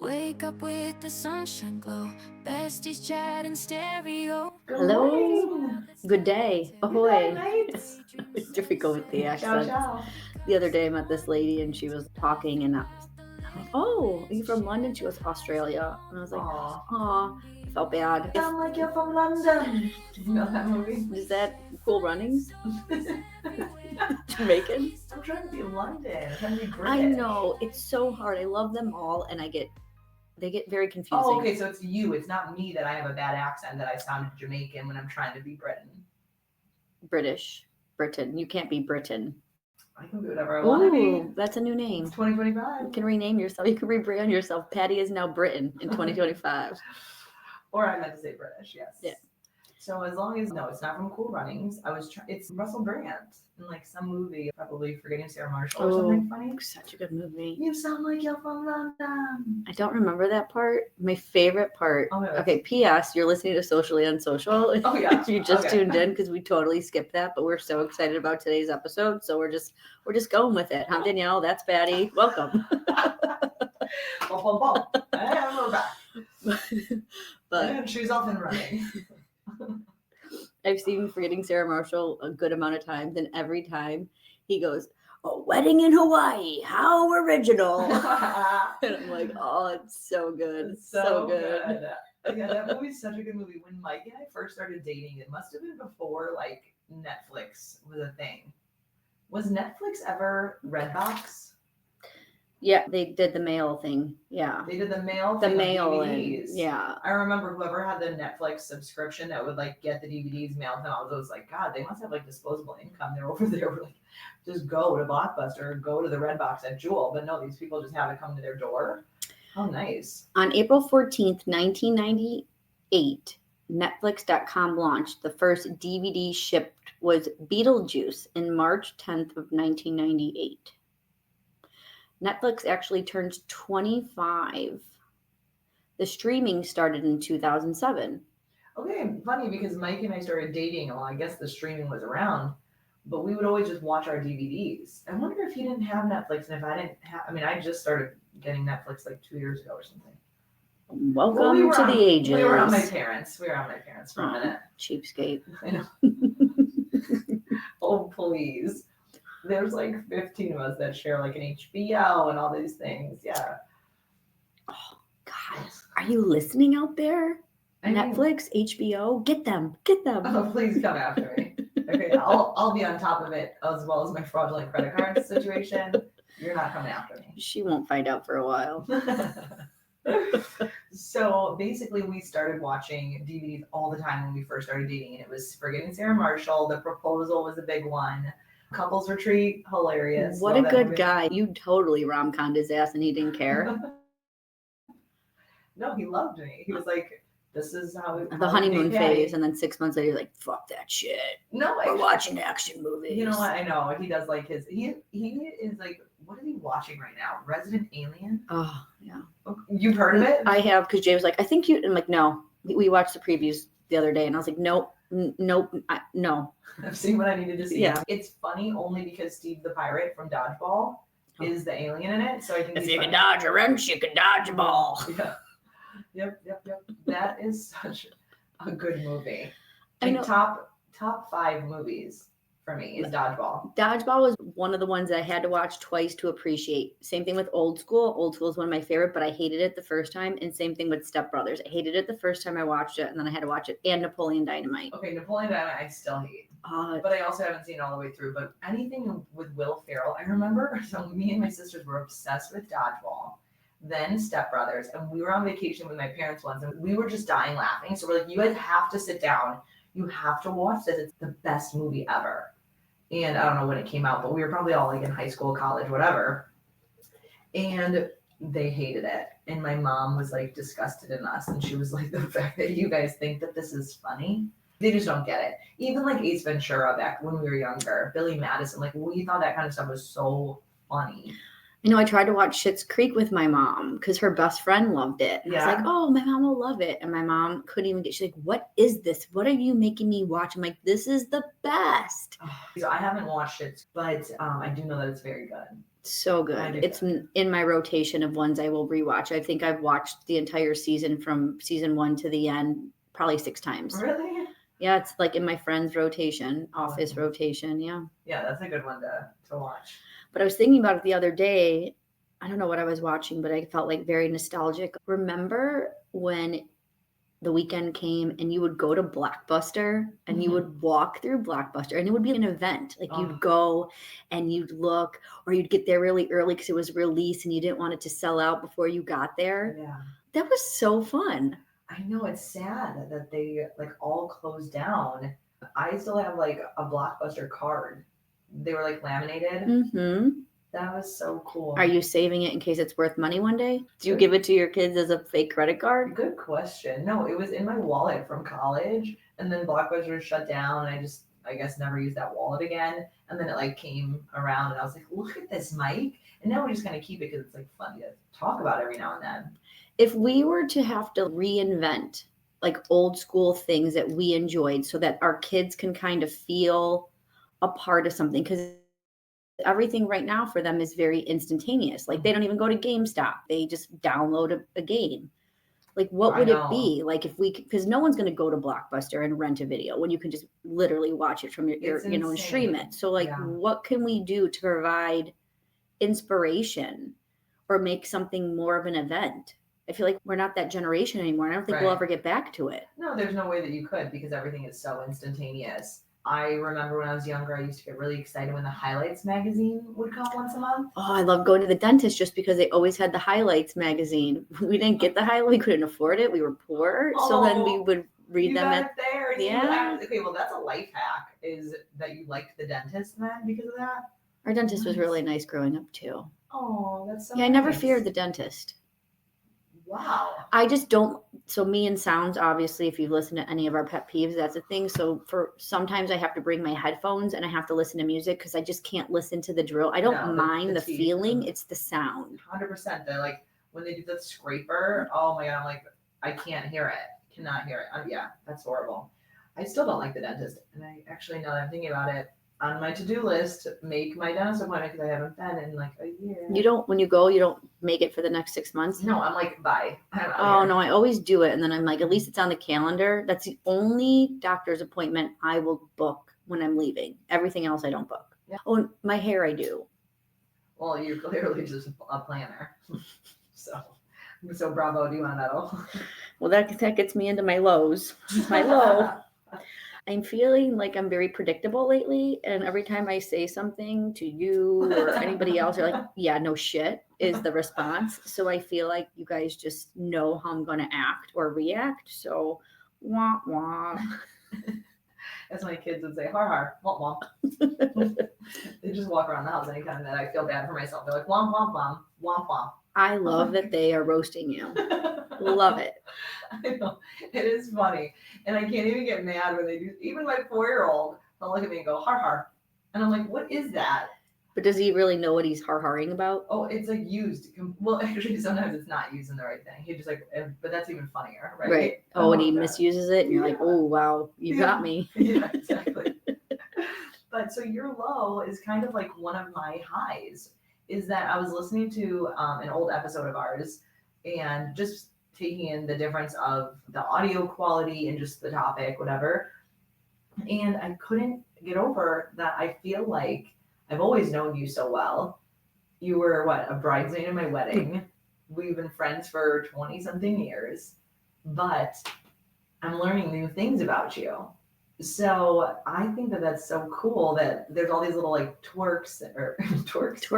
Wake up with the sunshine glow. Besties chat in stereo. Hello. Morning. Good day. Good Ahoy. night, mates. Difficult with the Ciao, accent. ciao. The other day I met this lady and she was talking and I'm like, oh, are you from London? She goes, Australia. And I was like, Aw. aw, I felt bad. Sound like you're from London. You know that movie? Is that Cool Runnings? Jamaican? I'm trying to be London. I'm trying to be British. I know. It's so hard. I love them all and they get very confusing. Oh, okay, so it's you. It's not me that I have a bad accent that I sound Jamaican when I'm trying to be Britain. Britain. You can't be Britain. I can be whatever I want to be. Ooh, that's a new name. It's 2025. You can rename yourself. You can rebrand yourself. Patty is now Britain in 2025. Or I meant to say British, yes. Yeah. So as long as, no, it's not from Cool Runnings. It's Russell Brand in like some movie, probably Forgetting Sarah Marshall or something funny. Such a good movie. You sound like you're from London. I don't remember that part. My favorite part. Oh, yeah. Okay, P.S. You're listening to Socially Unsocial. Oh, yeah. If you just Okay. tuned in, because we totally skipped that, but we're so excited about today's episode, so we're just going with it. Huh, Danielle? That's Patty. Welcome. Bum, bum, bum. And we're back. But And she's off and running. I've seen Forgetting Sarah Marshall a good amount of times, and every time he goes, "A wedding in Hawaii, how original!" And I'm like, "Oh, it's so good, so good." Yeah, that movie's such a good movie. When Mike and I first started dating, it must have been before like Netflix was a thing. Was Netflix ever Redbox? Yeah, they did the mail thing. Yeah, They did the mail the thing. mail of and DVDs. yeah. I remember whoever had the Netflix subscription that would like get the DVDs mailed to them. I was like, God, they must have like disposable income. They're over there like, just go to Blockbuster or go to the Redbox at Jewel. But no, these people just have it come to their door. How nice. On April 14th, 1998, Netflix.com launched. The first DVD shipped was Beetlejuice in March 10th of 1998. Netflix actually turns 25. The streaming started in 2007. Okay, funny because Mike and I started dating. Well, I guess the streaming was around, but we would always just watch our DVDs. I wonder if he didn't have Netflix and if I didn't have, I mean, I just started getting Netflix like 2 years ago or something. Welcome Well, we were to on- the ages. We were on my parents. For a minute. Cheapskate. I know. Oh, please. There's like 15 of us that share like an HBO and all these things. Yeah. Oh, God. Are you listening out there? I mean, Netflix, HBO, get them. oh, please come after me. Okay, I'll be on top of it as well as my fraudulent credit card situation. You're not coming after me. She won't find out for a while. So basically, we started watching DVDs all the time when we first started dating, and it was Forgetting Sarah Marshall. The Proposal was a big one. Couples Retreat, hilarious. What Love a that good movie. guy. You totally rom-commed his ass and he didn't care. No, he loved me. He was like, "This is how The honeymoon we make phase, Patty." and then 6 months later, he's like, fuck that shit. No, We're actually, watching action movies. you know what? I know he does like his. He is like, what is he watching right now? Resident Alien. Oh, yeah. You've heard of it? I have, because Jay was like, I think you, I'm like, no. We watched the previews the other day, and I was like, nope, no. I've seen what I needed to see. Yeah. It's funny only because Steve the Pirate from Dodgeball is the alien in it. So I think If he's you can funny. dodge a wrench, you can dodge a ball. Yeah. Yep. That is such a good movie. I Like know. top 5 movies for me is Dodgeball. Dodgeball was one of the ones that I had to watch twice to appreciate. Same thing with Old School. Old School is one of my favorite, but I hated it the first time. And same thing with Step Brothers. I hated it the first time I watched it, and then I had to watch it. And Napoleon Dynamite. Okay, Napoleon Dynamite I still hate. But I also haven't seen it all the way through. But anything with Will Ferrell, I remember. So me and my sisters were obsessed with Dodgeball, then Step Brothers, and we were on vacation with my parents once, and we were just dying laughing. So we're like, you guys have to sit down. You have to watch this. It's the best movie ever. And I don't know when it came out, but we were probably all like in high school, college, whatever. And they hated it. And my mom was like disgusted in us. And she was like, the fact that you guys think that this is funny, they just don't get it. Even like Ace Ventura back when we were younger, Billy Madison, like we thought that kind of stuff was so funny. I tried to watch Schitt's Creek with my mom because her best friend loved it. And I was Yeah. like, oh, my mom will love it. And my mom couldn't even get, she's like, what is this? What are you making me watch? I'm like, this is the best. So I haven't watched it, but I do know that it's very good. So I good. do It's in my rotation of ones I will rewatch. I think I've watched the entire season from season 1 to the end probably 6 times. Really? Yeah, it's like in my friend's rotation, office Okay. rotation. Yeah. Yeah, that's a good one to watch. But I was thinking about it the other day. I don't know what I was watching, but I felt like very nostalgic. Remember when the weekend came and you would go to Blockbuster and you would walk through Blockbuster and it would be an event. Like Oh. you'd go and you'd look, or you'd get there really early because it was released and you didn't want it to sell out before you got there. Yeah. That was so fun. I know, it's sad that they like all closed down. I still have like a Blockbuster card. They were like laminated. Mm-hmm. That was so cool. Are you saving it in case it's worth money one day? Do you give it to your kids as a fake credit card? Good question. No, it was in my wallet from college, and then Blockbuster shut down, and I guess, never used that wallet again. And then it like came around, and I was like, look at this, Mike. And now we just kind of keep it because it's like fun to talk about every now and then. If we were to have to reinvent like old school things that we enjoyed so that our kids can kind of feel a part of something, because everything right now for them is very instantaneous. Like they don't even go to GameStop. They just download a game. Like what would it be? Like if we, because no one's going to go to Blockbuster and rent a video when you can just literally watch it from your and stream it. So like what can we do to provide inspiration or make something more of an event? I feel like we're not that generation anymore. I don't think we'll ever get back to it. No, there's no way that you could, because everything is so instantaneous. I remember when I was younger, I used to get really excited when the Highlights magazine would come once a month. Oh, I love going to the dentist just because they always had the Highlights magazine. We didn't get the highlight. We couldn't afford it. We were poor. So then we would read them at there. Yeah. Okay, well, that's a life hack, is that you liked the dentist then because of that? Our dentist was really nice growing up too. Oh, that's so Yeah, I never feared the dentist. Wow. I just don't. So me and sounds, obviously, if you've listened to any of our pet peeves, that's a thing. So for sometimes I have to bring my headphones and I have to listen to music because I just can't listen to the drill. I don't mind the feeling. It's the sound. 100%. They're like, when they do the scraper, oh my God, I'm like, I can't hear it. Cannot hear it. Yeah, that's horrible. I still don't like the dentist. And I actually, now that I'm thinking about it, on my to-do list, make my dentist appointment because I haven't been in like a year. You don't, when you go, you don't make it for the next 6 months? No, I'm like, bye. Oh, no, I always do it. And then I'm like, at least it's on the calendar. That's the only doctor's appointment I will book when I'm leaving. Everything else I don't book. Yeah. Oh, and my hair I do. Well, you're clearly just a planner. So bravo, do you want to medal? Well, that gets me into my lows. My low. I'm feeling like I'm very predictable lately. And every time I say something to you or anybody else, you're like, yeah, no shit is the response. So I feel like you guys just know how I'm going to act or react. So wah, wah. As my kids would say, har har, womp womp. They just walk around the house anytime that I feel bad for myself. They're like, womp womp womp, womp womp. I love that they are roasting you. Love it. I know. It is funny. And I can't even get mad when they do. Even my 4-year-old, they'll look at me and go, har har. And I'm like, what is that? But does he really know what he's har-harring about? Oh, it's like used. Well, actually, sometimes it's not using the right thing. He just like, but that's even funnier, right? Right. Oh, and he misuses it, and you're like, oh, wow, you got me. Yeah, exactly. But so your low is kind of like one of my highs, is that I was listening to an old episode of ours and just taking in the difference of the audio quality and just the topic, whatever. And I couldn't get over that. I feel like I've always known you so well. You were a bridesmaid in my wedding. We've been friends for 20 something years, but I'm learning new things about you. So I think that that's so cool that there's all these little like twerks or twerks.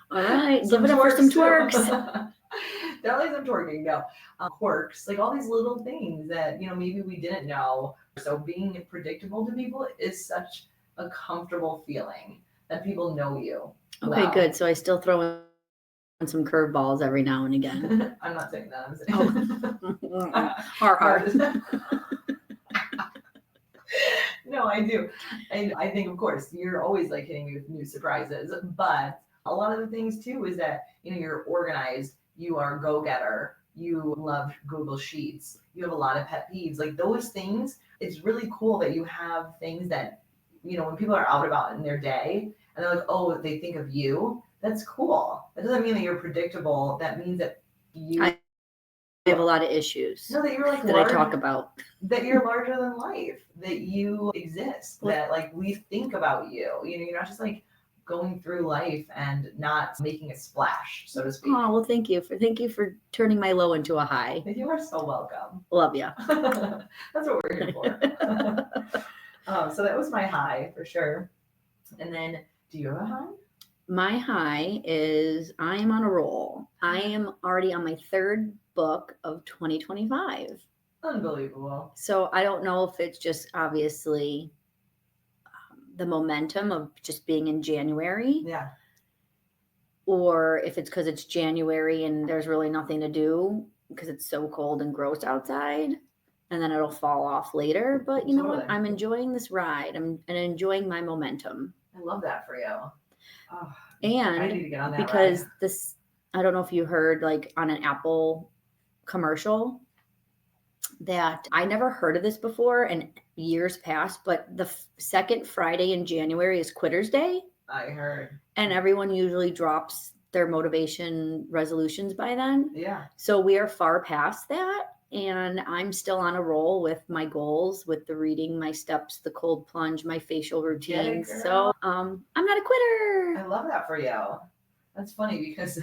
All right, give it up for some twerks. Definitely some twerking, no. Quirks, like all these little things that, maybe we didn't know. So being predictable to people is such a comfortable feeling that people know you. Okay, good. So I still throw in some curveballs every now and again. I'm not saying that. I'm saying Hard. No, I do. And I think, of course, you're always like hitting me with new surprises. But a lot of the things too is that, you're organized, you are a go-getter, you love Google Sheets, you have a lot of pet peeves. Like those things, it's really cool that you have things that, when people are out about in their day and they're like, oh, they think of you. That's cool. That doesn't mean that you're predictable. That means that you I have a lot of issues that you're like that I talk about. That you're larger than life, that you exist, that like we think about you. You know, you're not just like going through life and not making a splash, so to speak. Oh, well, thank you for turning my low into a high. You are so welcome. Love you. That's what we're here for. So that was my high for sure. And then, do you have a high? My high is I am on a roll. I am already on my third book of 2025. Unbelievable. So I don't know if it's just obviously the momentum of just being in January. Yeah. Or if it's because it's January and there's really nothing to do because it's so cold and gross outside. And then it'll fall off later. But you know what? I'm enjoying this ride. I'm enjoying my momentum. I love that for you. Oh, and I need to get on that because ride. this, I don't know if you heard like on an Apple commercial that I never heard of this before and years past, but the second Friday in January is Quitter's Day. I heard. And everyone usually drops their motivation resolutions by then. Yeah. So we are far past that. And I'm still on a roll with my goals, with the reading, my steps, the cold plunge, my facial routines. So I'm not a quitter. I love that for you. That's funny because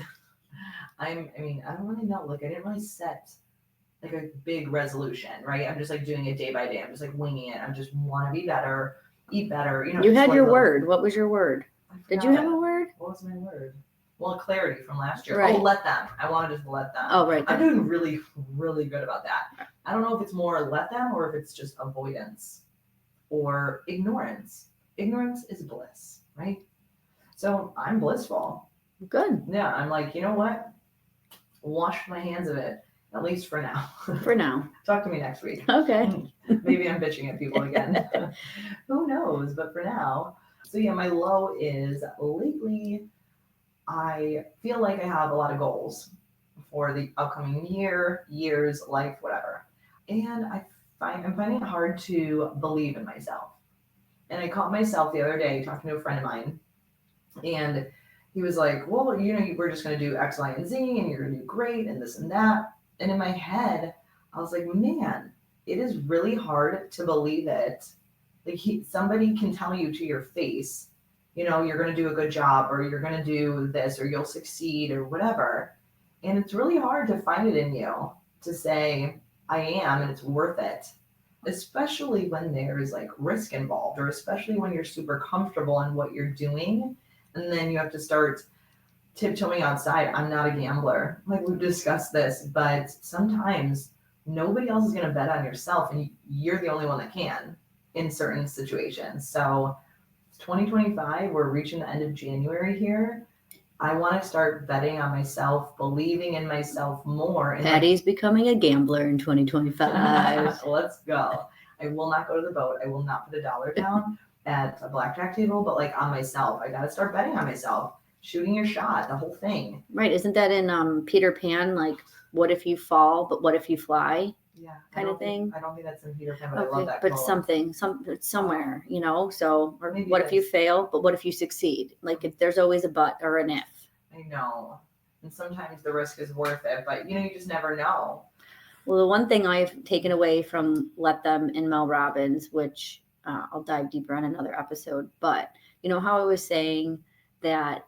I don't really know. Like I didn't really set like a big resolution, right? I'm just like doing it day by day. I'm just like winging it. I just want to be better, eat better. You know. You had like your word. What was your word? Did you have a word? What was my word? Well, clarity from last year. Right. Oh, let them. I want to just let them. Oh, right. I'm doing really, really good about that. I don't know if it's more let them or if it's just avoidance or ignorance. Ignorance is bliss, right? So I'm blissful. Good. Yeah, I'm like, you know what? Wash my hands of it, at least for now. For now. Talk to me next week. Okay. Maybe I'm bitching at people again. Who knows? But for now. So yeah, my low is lately I feel like I have a lot of goals for the upcoming year, years, life, whatever. And I'm finding it hard to believe in myself. And I caught myself the other day talking to a friend of mine, and he was like, well, you know, we're just going to do X, Y, and Z, and you're going to do great, and this and that. And in my head, I was like, man, it is really hard to believe it. Like somebody can tell you to your face, you know, you're going to do a good job, or you're going to do this, or you'll succeed, or whatever. And it's really hard to find it in you to say, I am, and it's worth it. Especially when there's like risk involved, or especially when you're super comfortable in what you're doing. And then you have to start tiptoeing outside. I'm not a gambler. Like we've discussed this, but sometimes nobody else is going to bet on yourself, and you're the only one that can in certain situations. So 2025, we're reaching the end of January here. I want to start betting on myself, believing in myself more. And Patty's becoming a gambler in 2025. Let's go. I will not go to the boat. I will not put $1 down at a blackjack table, but like on myself, I got to start betting on myself, shooting your shot, the whole thing. Right. Isn't that in Peter Pan? Like, what if you fall, but what if you fly? Yeah. Kind of thing. I don't think that's in Peter Pan, but Okay, I love that. but quote. somewhere, you know, so, or Maybe what it if you is. fail, but what if you succeed? Like if there's always a but or an if. I know. And sometimes the risk is worth it, but you know, you just never know. Well, the one thing I've taken away from Let Them and Mel Robbins, which I'll dive deeper on another episode, but you know how I was saying that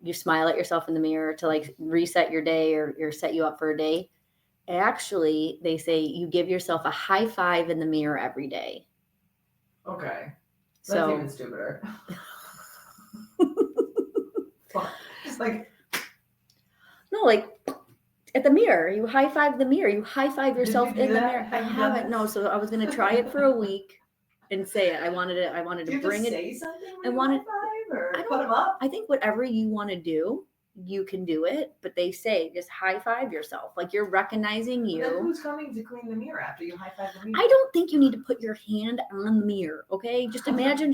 you smile at yourself in the mirror to like reset your day or set you up for a day. Actually, they say you give yourself a high five in the mirror every day. Okay. That's So even stupider. Just like, no, like at the mirror, you high five the mirror. You high five yourself you do in the that? mirror. I Have you done haven't. this? No, so I was gonna try it for a week and say it. I wanted do to you bring have to it. say something I when wanted- you high five, or I put don't- them up? I think whatever you want to do, you can do it. But they say just high five yourself, like you're recognizing But then you. who's coming to clean the mirror after you high five the mirror? I don't think you need to put your hand on the mirror. Okay, just imagine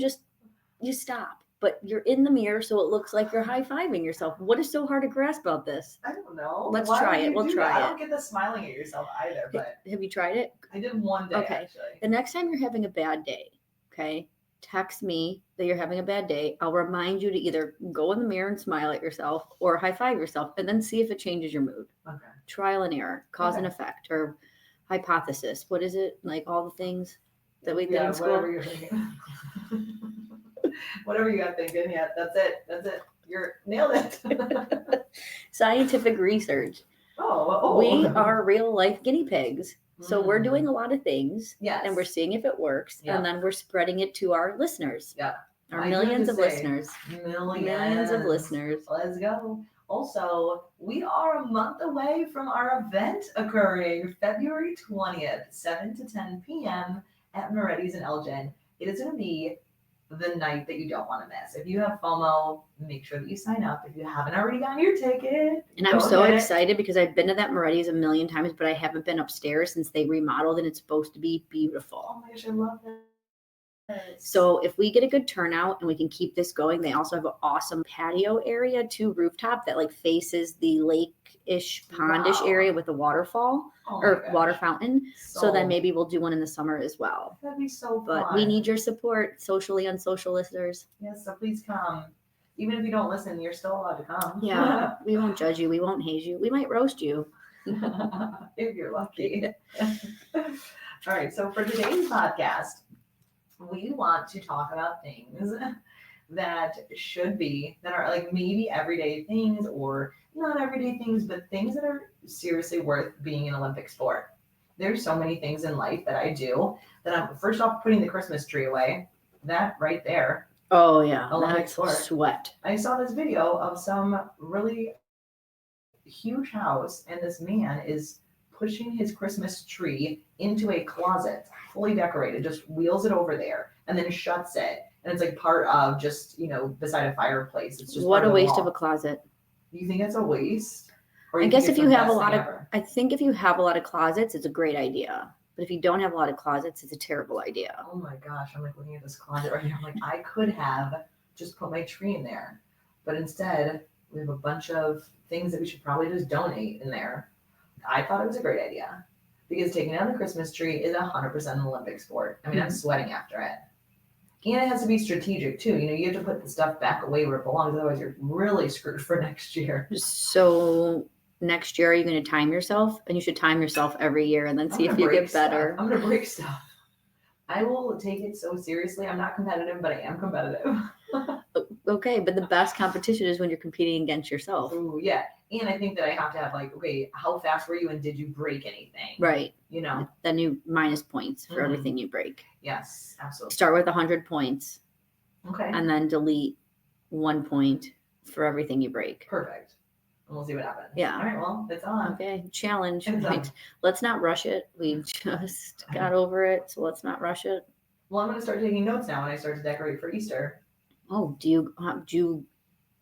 you stop, but you're in the mirror, so it looks like you're high fiving yourself. What is so hard to grasp about this? I don't know. Let's Why try would it. you We'll do try that? I it. don't get the smiling at yourself either, but Have you tried it? I did one day Okay. actually. The next time you're having a bad day, okay, text me that you're having a bad day. I'll remind you to either go in the mirror and smile at yourself or high five yourself and then see if it changes your mood. Okay. Trial and error, cause and Okay. effect, or hypothesis. What is it? Like all the things that we did in school. Whatever you're thinking. Whatever you got thinking. Yeah, that's it. That's it. You're nailed it. Scientific research. Oh. We are real life guinea pigs. So we're doing a lot of things, Yes. and we're seeing if it works, Yeah. and then we're spreading it to our listeners. Yeah. Our I do have millions to of say, listeners. Millions of listeners. Let's go. Also, we are a month away from our event occurring February 20th, 7 to 10 p.m. at Moretti's in Elgin. It is going to be the night that you don't want to miss. If you have FOMO, make sure that you sign up. If you haven't already gotten your ticket, And I'm so excited because I've been to that Moretti's a million times, but I haven't been upstairs since they remodeled, and it's supposed to be beautiful. Oh my gosh, I love that. So if we get a good turnout and we can keep this going, they also have an awesome patio area too, rooftop that like faces the lake-ish, pondish Wow. area with a waterfall Oh my or gosh. water fountain. So then maybe we'll do one in the summer as well. That'd be so But fun. we need your support, socially unsocial listeners. Yes, so please come. Even if you don't listen, you're still allowed to come. Yeah, we won't judge you. We won't hate you. We might roast you. If you're lucky. All right, so for today's podcast, we want to talk about things that are like maybe everyday things or not everyday things, but things that are seriously worth being an Olympic sport. There's so many things in life that I do that I'm first off putting the Christmas tree away. That right there. Oh yeah, Olympic that's sport. sweat. I saw this video of some really huge house, and this man is pushing his Christmas tree into a closet, fully decorated, just wheels it over there, and then shuts it. And it's like part of just, beside a fireplace. It's just What part a of the waste wall. of a closet. You think it's a waste? Or I you guess think if it's you the have a best lot thing of, ever? I think if you have a lot of closets, it's a great idea. But if you don't have a lot of closets, it's a terrible idea. Oh my gosh, I'm like looking at this closet right here. I'm like, I could have just put my tree in there. But instead, we have a bunch of things that we should probably just donate in there. I thought it was a great idea because taking down the Christmas tree is 100% an Olympic sport. I mean, I'm sweating after it. And it has to be strategic too. You have to put the stuff back away where it belongs. Otherwise, you're really screwed for next year. So next year, are you going to time yourself? And you should time yourself every year and then see if you get better. I'm going to break stuff. I will take it so seriously. I'm not competitive, but I am competitive. Okay, but the best competition is when you're competing against yourself. Ooh, yeah. And I think that I have to have like, okay, how fast were you and did you break anything? Right. Then you minus points for everything you break. Yes, absolutely. Start with 100 points. Okay. And then delete 1 point for everything you break. Perfect. And we'll see what happens. Yeah. All right, well, it's on. Okay, challenge. It's on. Right. Let's not rush it. We just got over it, so let's not rush it. Well, I'm going to start taking notes now when I start to decorate for Easter. Oh, do you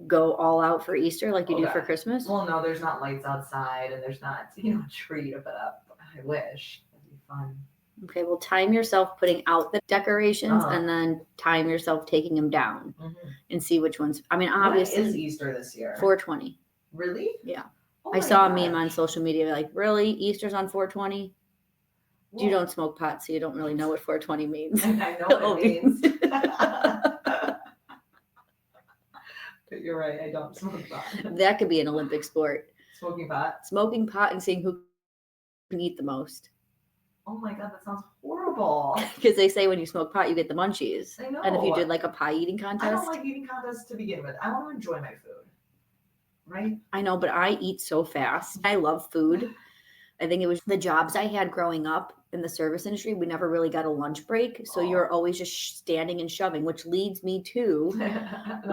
go all out for Easter like you do for Christmas? Well, no, there's not lights outside and there's not, a tree to put up. I wish. That'd be fun. Okay, well, time yourself putting out the decorations and then time yourself taking them down and see which ones. I mean, obviously. When is Easter this year? 4/20. Really? Yeah. Oh I saw a meme on social media like, really? Easter's on 4/20? Well, You don't smoke pot, so you don't really know what 4/20 means. I know what it means. But you're right, I don't smoke pot. That could be an Olympic sport. Smoking pot? Smoking pot and seeing who can eat the most. Oh my god, that sounds horrible. Because they say when you smoke pot, you get the munchies. I know. And if you did like a pie eating I contest. don't like eating contests to begin with. I want to enjoy my food. Right? I know, but I eat so fast. I love food. I think it was the jobs I had growing up in the service industry. We never really got a lunch break. So you're always just standing and shoving, which leads me to An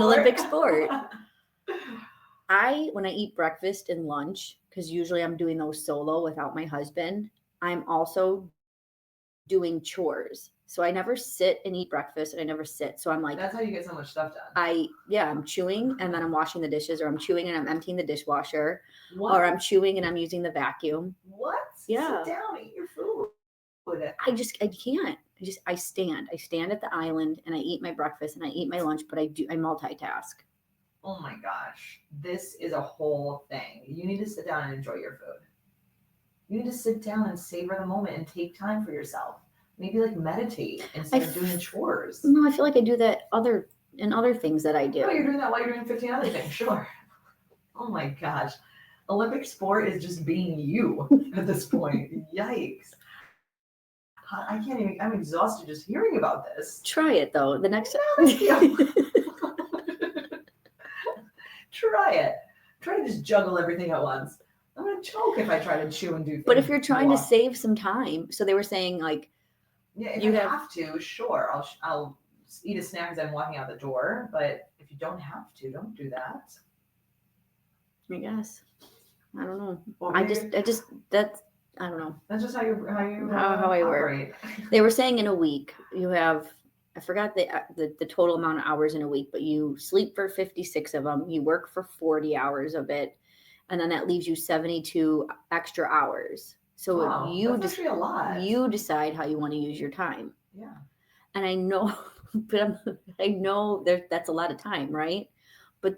Olympic sport. When I eat breakfast and lunch, because usually I'm doing those solo without my husband, I'm also doing chores. So I never sit and eat breakfast and I never sit. So I'm like, that's how you get so much stuff done. I'm chewing and then I'm washing the dishes, or I'm chewing and I'm emptying the dishwasher, What? or I'm chewing and I'm using the vacuum. What? Yeah. Sit down, eat your food. I can't. I stand. I stand at the island and I eat my breakfast and I eat my lunch, but I multitask. Oh my gosh. This is a whole thing. You need to sit down and enjoy your food. You need to sit down and savor the moment and take time for yourself. Maybe like meditate instead of doing chores. No, I feel like I do that in other things that I do. No, you're doing that while you're doing 15 other things. Sure. Oh my gosh. Olympic sport is just being you at this point. Yikes. I can't even, I'm exhausted just hearing about this. Try it though. The next Try it. Try to just juggle everything at once. I'm gonna choke if I try to chew and do things. But if you're trying to save some time, so they were saying like, yeah, if you have to, sure, I'll eat a snack as I'm walking out the door. But if you don't have to, don't do that. I guess. I don't know. Okay. I just that's I don't know. That's just how I operate. work. They were saying in a week you have, I forgot the total amount of hours in a week, but you sleep for 56 of them, you work for 40 hours of it, and then that leaves you 72 extra hours. So that's actually a lot. You decide how you want to use your time. Yeah. And I know, but I know that's a lot of time, right? But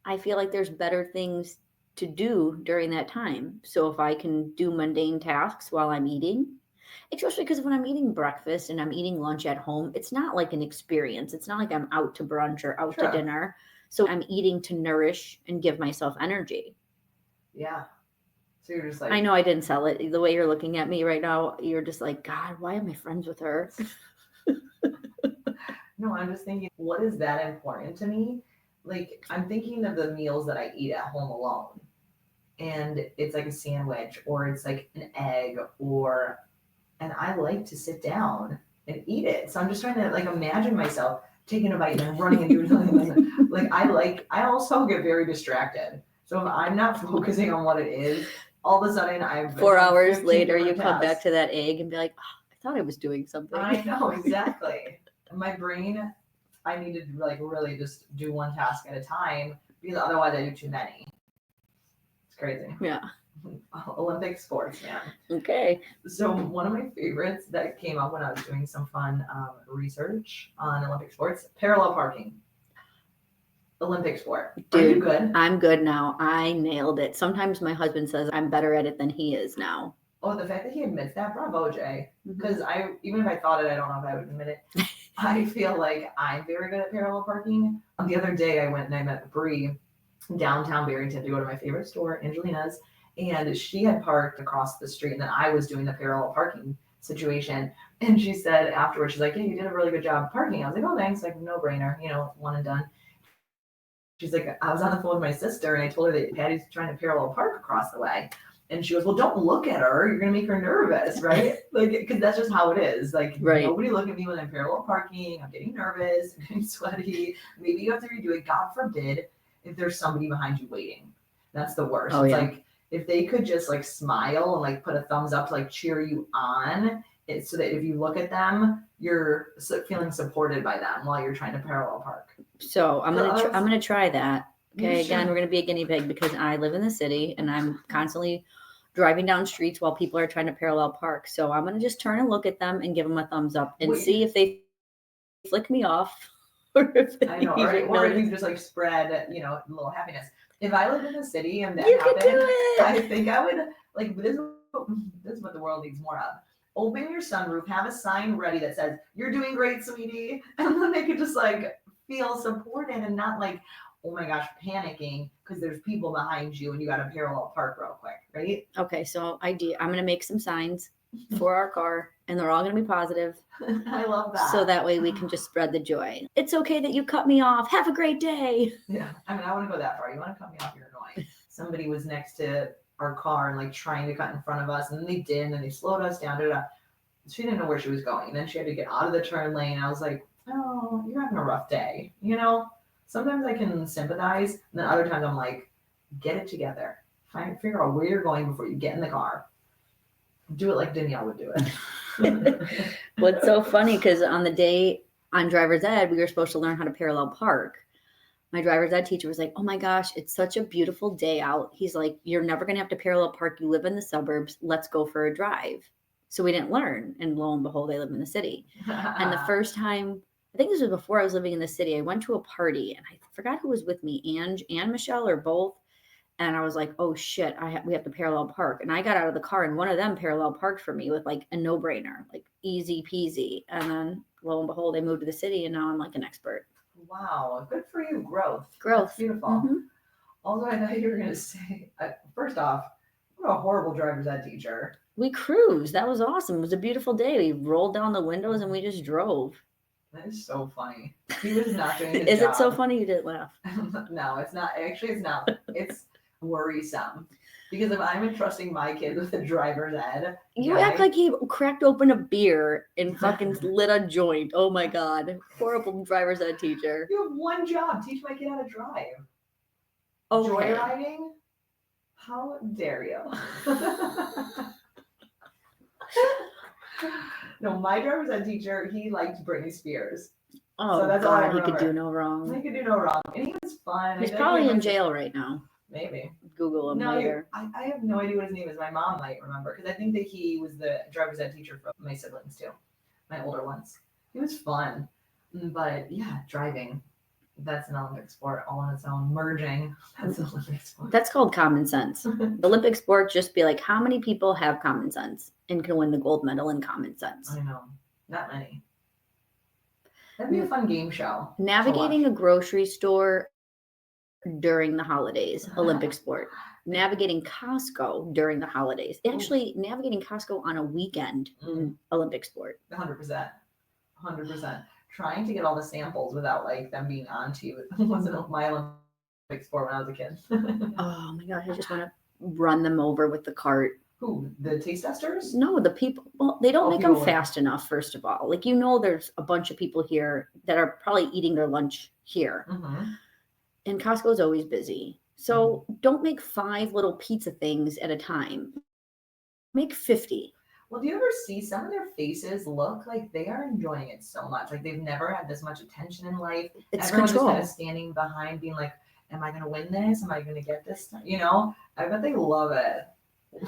I feel like there's better things to do during that time. So if I can do mundane tasks while I'm eating, especially because when I'm eating breakfast and I'm eating lunch at home, it's not like an experience. It's not like I'm out to brunch or out to dinner. So I'm eating to nourish and give myself energy. Yeah. So you're just like, I know I didn't sell it. The way you're looking at me right now, you're just like, God, why am I friends with her? No, I'm just thinking, what is that important to me? Like, I'm thinking of the meals that I eat at home alone. And it's like a sandwich or it's like an egg and I like to sit down and eat it. So I'm just trying to like imagine myself taking a bite and then running and doing something. I also get very distracted. So if I'm not focusing on what it is, all of a sudden I'm 4 hours later, you come back to that egg and be like, oh, I thought I was doing something. I know, exactly. My brain, I need to like really just do one task at a time because otherwise I do too many. It's crazy. Yeah. Olympic sports, man. Okay. So one of my favorites that came up when I was doing some fun research on Olympic sports, parallel parking. Olympic sport. Dude, are you good? I'm good now. I nailed it. Sometimes my husband says I'm better at it than he is now. Oh, the fact that he admits that, bravo, Jay. Because even if I thought it, I don't know if I would admit it. I feel like I'm very good at parallel parking. The other day I went and I met Bree downtown Barrington to go to my favorite store, Angelina's, and she had parked across the street and then I was doing the parallel parking situation. And she said afterwards, she's like, yeah, you did a really good job parking. I was like, oh, thanks, like no brainer, one and done. She's like, I was on the phone with my sister and I told her that Patty's trying to parallel park across the way. And she goes, well, don't look at her. You're going to make her nervous, right? Like, because that's just how it is. Like, Nobody look at me when I'm parallel parking. I'm getting nervous. I'm getting sweaty. Maybe you have to redo it. God forbid if there's somebody behind you waiting. That's the worst. It's like, if they could just like smile and like put a thumbs up to like cheer you on, so that if you look at them, you're feeling supported by them while you're trying to parallel park. So I'm gonna try that. Okay, again, we're gonna be a guinea pig because I live in the city and I'm constantly driving down streets while people are trying to parallel park. So I'm gonna just turn and look at them and give them a thumbs up and see if they flick me off, or if they or if you just like spread, a little happiness. If I lived in the city and that happened, do it. I think I would like this is what the world needs more of. Open your sunroof, have a sign ready that says, you're doing great, sweetie. And then they could just like feel supported and not like, oh my gosh, panicking because there's people behind you and you got to parallel park real quick, right? Okay, so I'm going to make some signs for our car and they're all going to be positive. I love that. So that way we can just spread the joy. It's okay that you cut me off. Have a great day. Yeah, I mean, I want to go that far. You want to cut me off, you're annoying. Somebody was next to our car and like trying to cut in front of us and then they did and then they slowed us down. She didn't know where she was going. And then she had to get out of the turn lane. I was like, oh, you're having a rough day. Sometimes I can sympathize. And then other times I'm like, get it together. Figure out where you're going before you get in the car. Do it like Danielle would do it. What's so funny, because on the day on driver's ed, we were supposed to learn how to parallel park. My driver's ed teacher was like, oh my gosh, it's such a beautiful day out. He's like, you're never going to have to parallel park. You live in the suburbs. Let's go for a drive. So we didn't learn. And lo and behold, I live in the city. And the first time, I think this was before I was living in the city, I went to a party and I forgot who was with me, Ange and Michelle or both. And I was like, oh shit, we have to parallel park. And I got out of the car and one of them parallel parked for me with like a no-brainer, like easy peasy. And then lo and behold, I moved to the city and now I'm like an expert. Wow, good for you. Growth. Growth. That's beautiful. Mhm. Also, I thought you were going to say, first off, what a horrible driver's ed teacher. We cruised. That was awesome. It was a beautiful day. We rolled down the windows and we just drove. That is so funny. He was not doing his Is job. it so funny you didn't laugh? No, it's not. Actually, it's not. It's worrisome. Because if I'm entrusting my kid with a driver's ed, You act like he cracked open a beer and fucking lit a joint. Oh my God. Horrible driver's ed teacher. you have one job: teach my kid how to drive. Okay. Joyriding? How dare you? No, my driver's ed teacher, he liked Britney Spears. Oh, So that's all I God, he could do remember. no wrong. He could do no wrong. And he was fun. He's I feel like probably he in was- jail right now. Maybe. Google him No, later. I have no idea what his name is. My mom might remember because I think that he was the driver's ed teacher for my siblings too, my older ones. He was fun, but yeah, driving. That's an Olympic sport all on its own. Merging. That's an Olympic sport. That's called common sense. The Olympic sport just be like, how many people have common sense and can win the gold medal in common sense? I know. Not many. That'd be a fun game show. to Navigating watch. a grocery store during the holidays, Olympic sport. Navigating Costco during the holidays. Actually, navigating Costco on a weekend, Olympic sport. 100%. 100%. Trying to get all the samples without like them being onto you wasn't my Olympic sport when I was a kid. Oh my gosh, I just want to run them over with the cart. Who? The taste testers? No, the people, well, they don't Oh, make them people- fast enough, first of all. Like, there's a bunch of people here that are probably eating their lunch here. Mm-hmm. And Costco's always busy. So don't make 5 little pizza things at a time. Make 50. Well, do you ever see some of their faces look like they are enjoying it so much? Like they've never had this much attention in life. It's Everyone's control. just kind of standing behind, being like, "Am I going to win this? Am I going to get this?" You know, I bet they love it.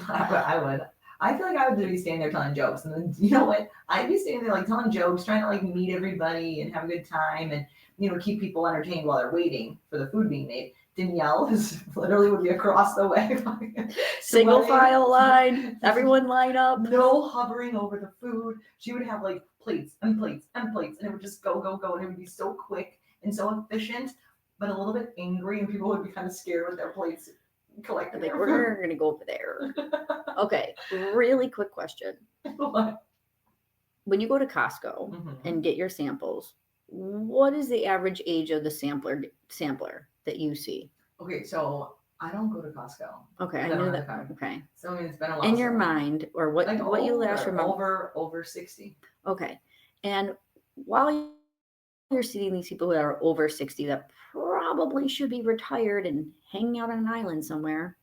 I would. I feel like I would be standing there telling jokes, and then you know what? I'd be standing there like telling jokes, trying to like meet everybody and have a good time, and keep people entertained while they're waiting for the food being made. Danielle is literally would be across the way. Single sweating. file line. Everyone line up. No hovering over the food. She would have like plates and plates and plates, and it would just go, go, go, and it would be so quick and so efficient, but a little bit angry, and people would be kind of scared with their plates collecting Like, their we're going to go over there. Okay, really quick question. food. When you go to Costco and get your samples, what is the average age of the sampler that you see? Okay, so I don't go to Costco. Okay, I Never knew had that. time. Okay. So I mean, it's been a while. In your so- mind, or what like you last remember. over 60. Okay. And while you're seeing these people who are over 60 that probably should be retired and hanging out on an island somewhere,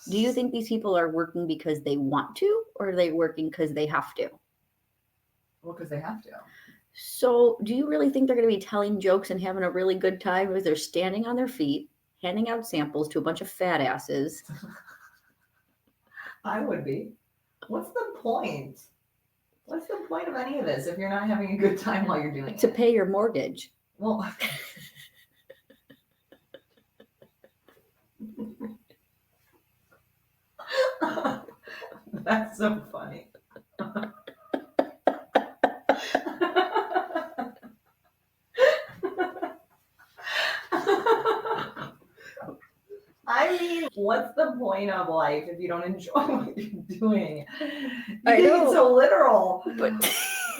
do you think these people are working because they want to, or are they working because they have to? Well, because they have to. So do you really think they're going to be telling jokes and having a really good time because they're standing on their feet, handing out samples to a bunch of fat asses? I would be. What's the point? What's the point of any of this if you're not having a good time while you're doing To it? pay your mortgage. Well, that's so funny. I mean, what's the point of life if you don't enjoy what you're doing? You I take it know. so literal. But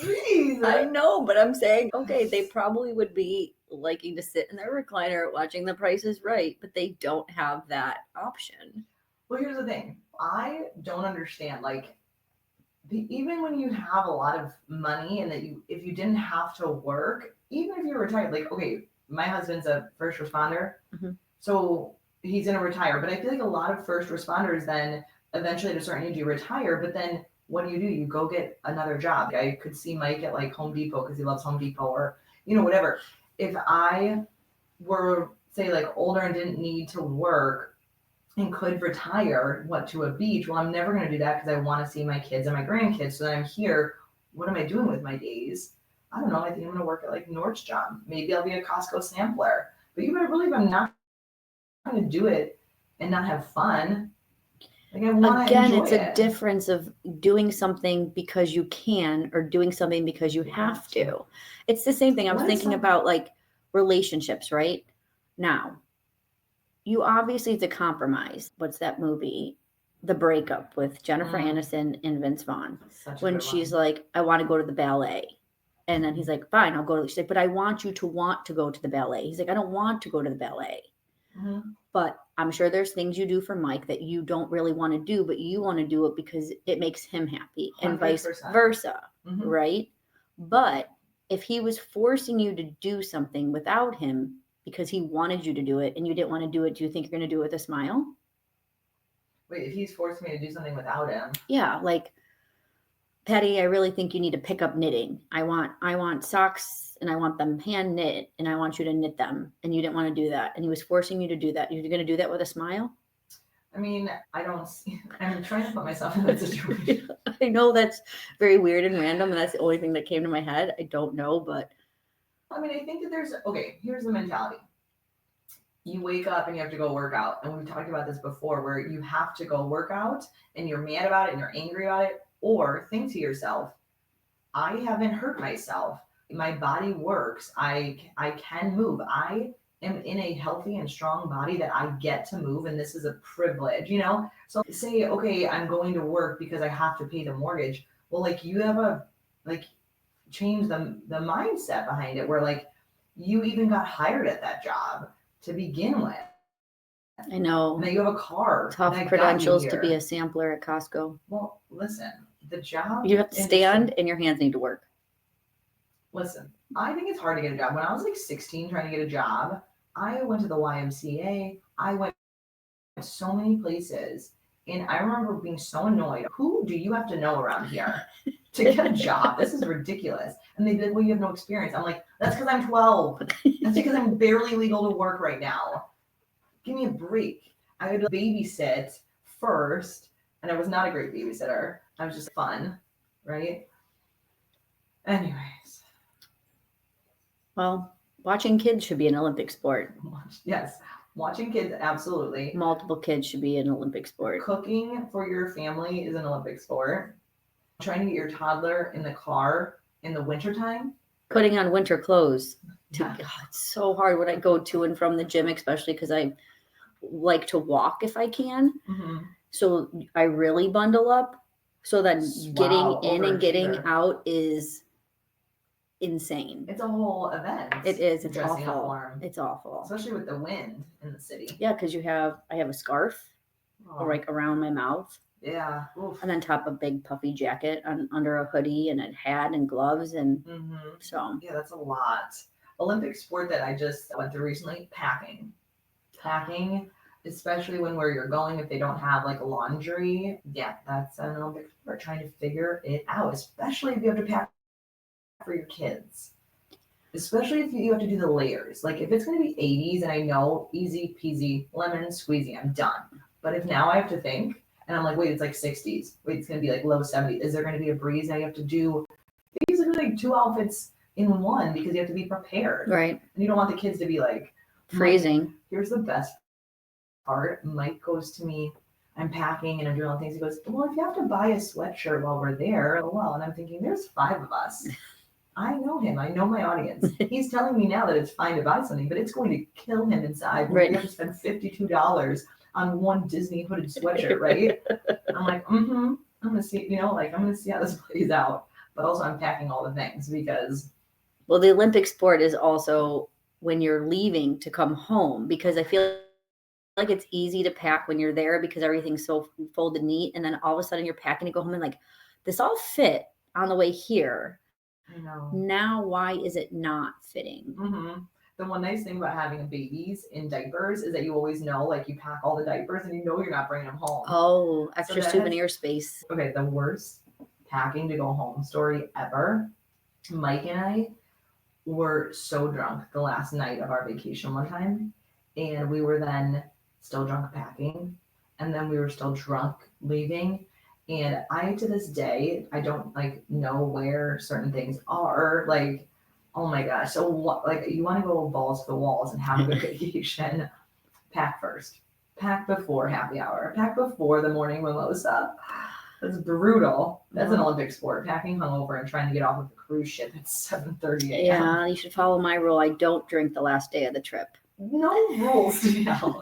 Jeez. I know, but I'm saying, okay, they probably would be liking to sit in their recliner watching The Price is Right, but they don't have that option. Well, here's the thing. I don't understand. Like, even when you have a lot of money and if you didn't have to work, even if you're retired, like, okay, my husband's a first responder, so he's gonna retire. But I feel like a lot of first responders then eventually at a certain age you retire, but then what do? You go get another job. I could see Mike at like Home Depot because he loves Home Depot, or whatever. If I were, say, like older and didn't need to work and could retire, to a beach? Well, I'm never going to do that because I want to see my kids and my grandkids. So then I'm here. What am I doing with my days? I don't know. I think I'm going to work at like Nordstrom. Maybe I'll be a Costco sampler. But you better believe I'm not going to do it and not have fun. Like I want to Again, enjoy it's a difference of doing something because you can or doing something because you have to. It's the same thing. I was thinking about like relationships, right? Now, you obviously have to compromise. What's that movie? The Breakup with Jennifer Aniston and Vince Vaughn. When she's like, I want to go to the ballet. And then he's like, fine, I'll go. She's like, but I want you to want to go to the ballet. He's like, I don't want to go to the ballet. But I'm sure there's things you do for Mike that you don't really want to do, but you want to do it because it makes him happy and 100%. vice versa, right? But if he was forcing you to do something without him because he wanted you to do it and you didn't want to do it, do you think you're going to do it with a smile? Wait, if he's forced me to do something without him? Yeah, like, Patty, I really think you need to pick up knitting. I want socks and I want them hand knit and I want you to knit them. And you didn't want to do that. And he was forcing you to do that. You're going to do that with a smile? I mean, I'm trying to put myself in that situation. I know that's very weird and random. And that's the only thing that came to my head. I don't know, but. I mean, I think that here's the mentality. You wake up and you have to go work out. And we've talked about this before where you have to go work out and you're mad about it and you're angry about it. Or think to yourself, I haven't hurt myself. My body works. I can move. I am in a healthy and strong body that I get to move. And this is a privilege, So say, okay, I'm going to work because I have to pay the mortgage. Well, like you have change the mindset behind it where like you even got hired at that job to begin with. I know. Now you have a car. Tough credentials to be a sampler at Costco. Well, listen, the job. You have to stand and your hands need to work. Listen, I think it's hard to get a job. When I was like 16 trying to get a job, I went to the YMCA. I went so many places. And I remember being so annoyed. Who do you have to know around here to get a job? This is ridiculous. And they did, well, you have no experience. I'm like, that's because I'm 12. That's because I'm barely legal to work right now. Give me a break. I had to babysit first, and I was not a great babysitter. I was just fun, right? Anyways. Well, watching kids should be an Olympic sport. Yes, watching kids, absolutely. Multiple kids should be an Olympic sport. Cooking for your family is an Olympic sport. Trying to get your toddler in the car in the wintertime. Putting on winter clothes. God, it's so hard when I go to and from the gym, especially because I like to walk if I can. So I really bundle up. So then getting in and getting out is insane. It's a whole event. It is. It's dressing awful. up warm. It's awful. Especially with the wind in the city. Yeah, because I have a scarf like around my mouth. Yeah. Oof. And then top a big puffy jacket under a hoodie and a hat and gloves and so. Yeah, that's a lot. Olympic sport that I just went through recently, packing. Packing, especially where you're going, if they don't have like laundry, yeah, that's an Olympic sport, trying to figure it out, especially if you have to pack for your kids. Especially if you have to do the layers. Like if it's going to be 80s and I know easy peasy, lemon squeezy, I'm done. But if now I have to think and I'm like, wait, it's like 60s. Wait, it's going to be like low 70s. Is there going to be a breeze? Now you have to do basically like 2 outfits in one because you have to be prepared. Right. And you don't want the kids to be like freezing. Here's the best part. Mike goes to me, I'm packing and I'm doing all the things. He goes, well, if you have to buy a sweatshirt while we're there, oh well. And I'm thinking, there's 5 of us. I know him. I know my audience. He's telling me now that it's fine to buy something, but it's going to kill him inside. Right. We have to spend $52 on one Disney hooded sweatshirt, right? I'm like, I'm gonna see, I'm gonna see how this plays out. But also I'm packing all the things because well, the Olympic sport is also when you're leaving to come home, because I feel like it's easy to pack when you're there because everything's so folded neat, and then all of a sudden you're packing to go home and like, this all fit on the way here. I know. Now, why is it not fitting? The one nice thing about having babies in diapers is that you always know, like you pack all the diapers and you know you're not bringing them home. Oh, extra souvenir space. Okay, the worst packing to go home story ever. Mike and I were so drunk the last night of our vacation one time, and we were then still drunk packing, and then we were still drunk leaving. And I, to this day, I don't like know where certain things are. Like, oh my gosh. So what, like you want to go balls to the walls and have a good vacation, pack first. Pack before happy hour. Pack before the morning mimosa. That's brutal. That's an Olympic sport. Packing hungover and trying to get off of a cruise ship at 7:30 a.m. Yeah, you should follow my rule. I don't drink the last day of the trip. No rules, Danielle.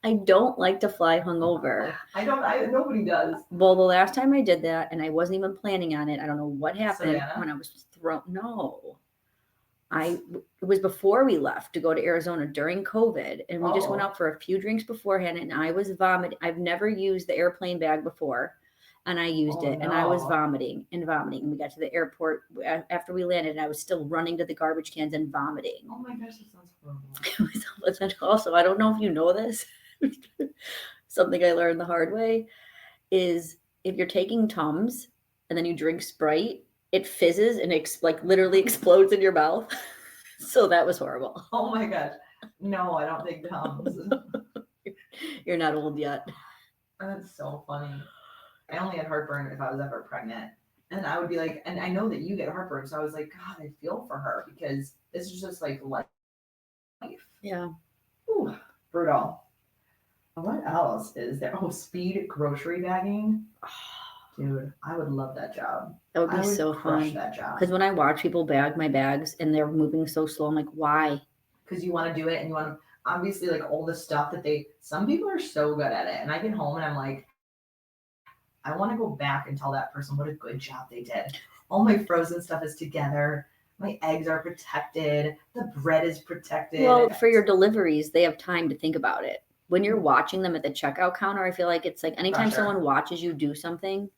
I don't like to fly hungover. Nobody does. Well, the last time I did that, and I wasn't even planning on it, I don't know what happened Savannah? when I was thrown. No, it was before we left to go to Arizona during COVID, and we just went Oh. out for a few drinks beforehand, and I was vomiting. I've never used the airplane bag before, and I used Oh, it, and I was no. vomiting and vomiting. We got to the airport after we landed, and I was still running to the garbage cans and vomiting. Oh my gosh, that sounds horrible. Also, I don't know if you know this. Something I learned the hard way is if you're taking Tums and then you drink Sprite, it fizzes and literally explodes in your mouth. So that was horrible. Oh my gosh. No, I don't think Tums. You're not old yet. That's so funny. I only had heartburn if I was ever pregnant. And I would be like, and I know that you get heartburn. So I was like, God, I feel for her because this is just like life. Yeah. Ooh, brutal. What else is there? Oh, speed grocery bagging. Dude, I would love that job. That would be I would so crush fun. that job. Because when I watch people bag my bags and they're moving so slow, I'm like, why? Because you want to do it and you want to, obviously, like all the stuff that some people are so good at it. And I get home and I'm like, I want to go back and tell that person what a good job they did. All my frozen stuff is together. My eggs are protected. The bread is protected. Well, for your deliveries, they have time to think about it. When you're watching them at the checkout counter, I feel like it's like anytime Pressure. someone watches you do something,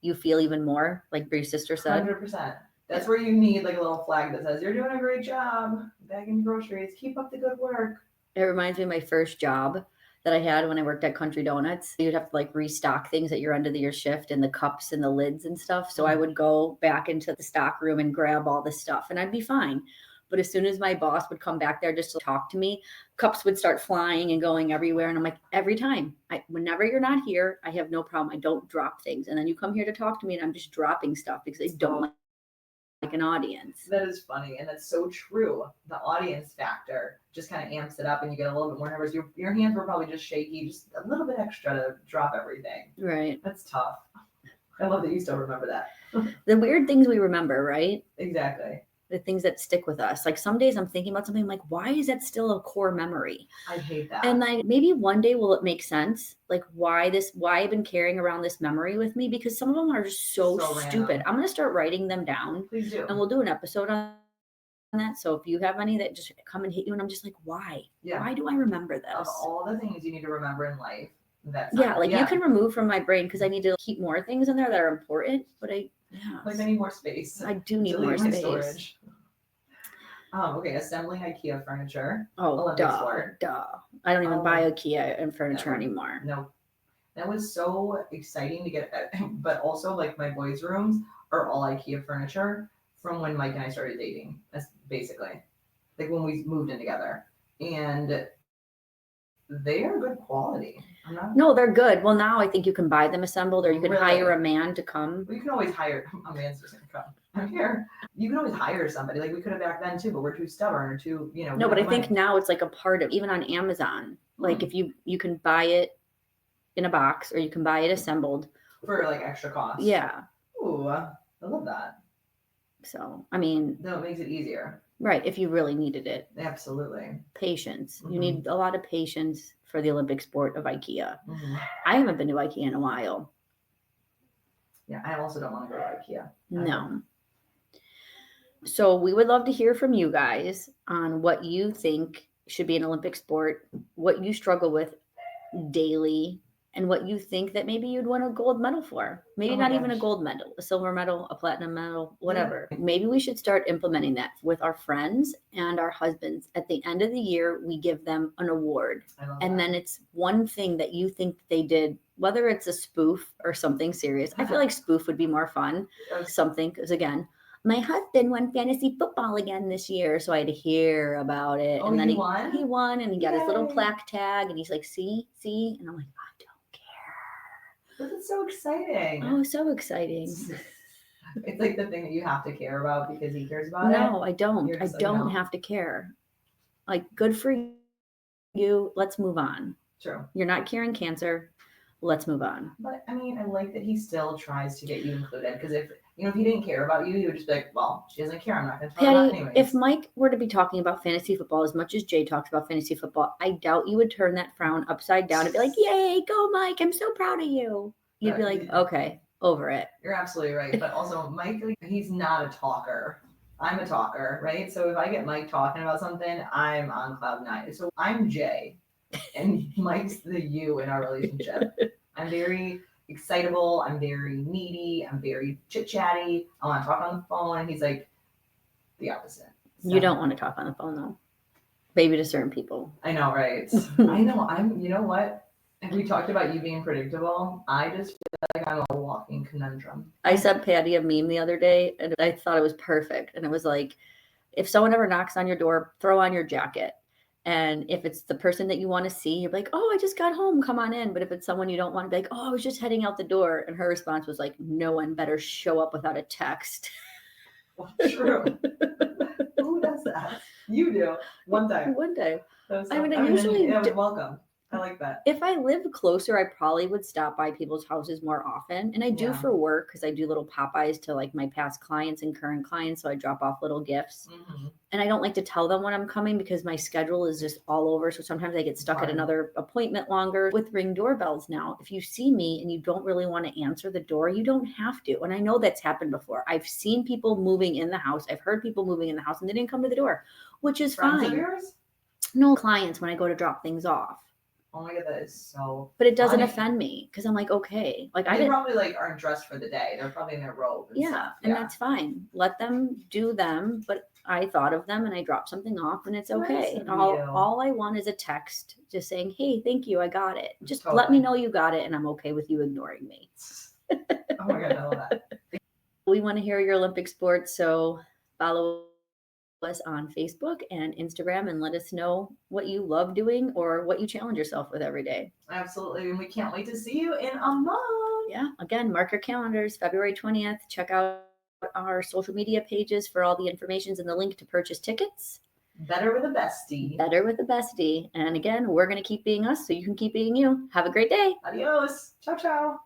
you feel even more, like your sister said. 100%. That's where you need like a little flag that says, you're doing a great job bagging groceries. Keep up the good work. It reminds me of my first job that I had when I worked at Country Donuts. You'd have to like restock things at your end of your shift and the cups and the lids and stuff. So I would go back into the stock room and grab all the stuff and I'd be fine. But as soon as my boss would come back there just to talk to me, cups would start flying and going everywhere. And I'm like, every time, whenever you're not here, I have no problem. I don't drop things. And then you come here to talk to me and I'm just dropping stuff because I don't like an audience. That is funny. And that's so true. The audience factor just kind of amps it up and you get a little bit more nervous. Your hands were probably just shaky, just a little bit extra to drop everything. Right. That's tough. I love that you still remember that. The weird things we remember, right? Exactly. The things that stick with us. Like some days I'm thinking about something, I'm like, why is that still a core memory? I hate that. And like maybe one day will it make sense? Like why I've been carrying around this memory with me, because some of them are just so stupid. random. I'm gonna start writing them down. Please do. And we'll do an episode on that. So if you have any that just come and hit you and I'm just like, why? Yeah. Why do I remember Of this? all the things you need to remember in life, that's You can remove from my brain because I need to keep more things in there that are important. But like I need more space. I do need Delete more my space. storage. Okay, assembling IKEA furniture. Oh, Olympic duh. sport. I don't even Oh, buy IKEA and furniture never. anymore. No, that was so exciting to get, but also like my boys' rooms are all IKEA furniture from when Mike and I started dating. That's basically like when we moved in together, and they are good quality. No, they're good. Well, now I think you can buy them assembled, or you can Really? hire a man to come. Well, you can always hire a man's just gonna come. I'm here. You can always hire somebody. Like we could have back then too, but we're too stubborn or too, we No, don't but I have think money. now it's like a part of, even on Amazon. Like if you can buy it in a box, or you can buy it assembled for like extra cost. Yeah. Ooh, I love that. So I mean, No, it makes it easier. Right, if you really needed it. Absolutely. Patience. Mhm. You need a lot of patience for the Olympic sport of IKEA. Mm-hmm. I haven't been to IKEA in a while. Yeah, I also don't want to go to IKEA. No. So we would love to hear from you guys on what you think should be an Olympic sport, what you struggle with daily, and what you think that maybe you'd win a gold medal for. Maybe Oh my not even a gosh. gold medal, a silver medal, a platinum medal, whatever. Maybe we should start implementing that with our friends and our husbands. At the end of the year, we give them an award. I love And that. then it's one thing that you think they did, whether it's a spoof or something serious. I feel like spoof would be more fun. Something, because again, my husband won fantasy football again this year, so I had to hear about it. Oh, And then he he won, and he got his little Yay. plaque tag, and he's like, see, and I'm like, I don't care. This is so exciting. Oh, so exciting. It's like the thing that you have to care about because he cares about it. No, I don't. You're I just like, don't no. have to care. Like, good for you. Let's move on. True. You're not curing cancer. Let's move on. But I mean, I like that he still tries to get you included, because if he didn't care about you, he would just be like, well, she doesn't care. I'm not going to talk about it Patty, anyways. if Mike were to be talking about fantasy football as much as Jay talks about fantasy football, I doubt you would turn that frown upside down and be like, yay, go Mike, I'm so proud of you. You'd be like, okay, over it. You're absolutely right. But also, Mike, he's not a talker. I'm a talker, right? So if I get Mike talking about something, I'm on cloud nine. So I'm Jay, and Mike's the you in our relationship. I'm very excitable. I'm very needy. I'm very chit-chatty. I want to talk on the phone. And he's like the opposite. So, You don't want to talk on the phone, though. Maybe to certain people. I know, right? I know. You know what? If we talked about you being predictable, I just feel like I'm a walking conundrum. I sent Patty a meme the other day, and I thought it was perfect. And it was like, if someone ever knocks on your door, throw on your jacket. And if it's the person that you want to see, you're like, oh, I just got home, come on in. But if it's someone you don't want to be like, oh, I was just heading out the door. And her response was like, no one better show up without a text. Well, true. Who does that? You do. One time. One day. I mean, usually it was welcome. I like that. If I lived closer, I probably would stop by people's houses more often. And I do for work, because I do little pop-bys to like my past clients and current clients. So I drop off little gifts. Mm-hmm. And I don't like to tell them when I'm coming because my schedule is just all over. So sometimes I get stuck at another appointment longer. With Ring doorbells now, if you see me and you don't really want to answer the door, you don't have to. And I know that's happened before. I've seen people moving in the house. I've heard people moving in the house and they didn't come to the door, which is Friends fine. Of yours? No, clients when I go to drop things off. Oh my god, that is so. But it doesn't funny. offend me because I'm like, okay, like They probably like aren't dressed for the day. They're probably in their robe. And stuff. and that's fine. Let them do them. But I thought of them and I dropped something off, and it's okay. Nice of all you. all I want is a text just saying, hey, thank you, I got it. Just Totally. let me know you got it, and I'm okay with you ignoring me. Oh my god, I love that. We want to hear your Olympic sports, so follow us on Facebook and Instagram and let us know what you love doing or what you challenge yourself with every day. Absolutely, and we can't wait to see you in a month. Yeah, again, mark your calendars, February 20th. Check out our social media pages for all the information and the link to purchase tickets. Better with a bestie. Better with a bestie. And again, we're going to keep being us so you can keep being you. Have a great day. Adios. Ciao, ciao.